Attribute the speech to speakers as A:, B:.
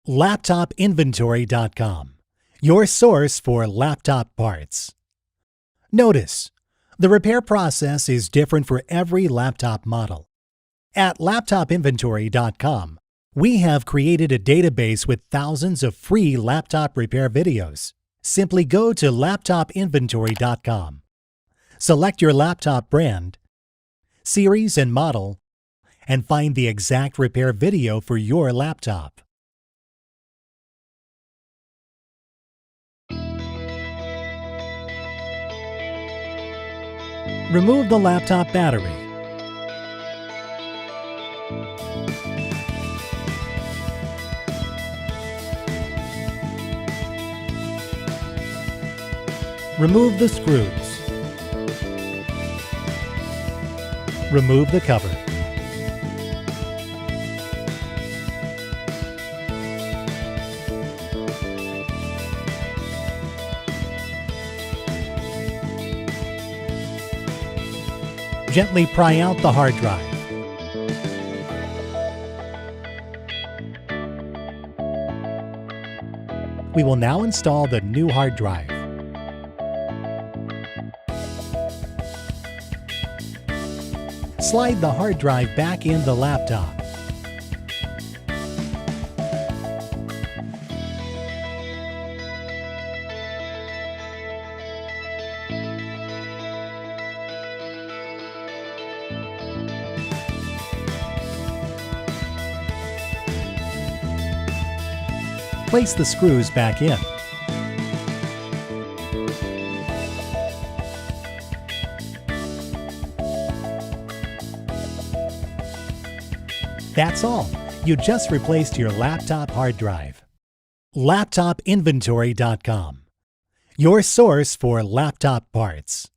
A: LaptopInventory.com, your source for laptop parts. Notice, the repair process is different for every laptop model. At LaptopInventory.com, we have created a database with thousands of free laptop repair videos. Simply go to LaptopInventory.com, select your laptop brand, series and model, and find the exact repair video for your laptop. Remove the laptop battery. Remove the screws. Remove the cover. Gently pry out the hard drive. We will now install the new hard drive. Slide the hard drive back in the laptop. Place the screws back in. That's all. You just replaced your laptop hard drive. LaptopInventory.com, your source for laptop parts.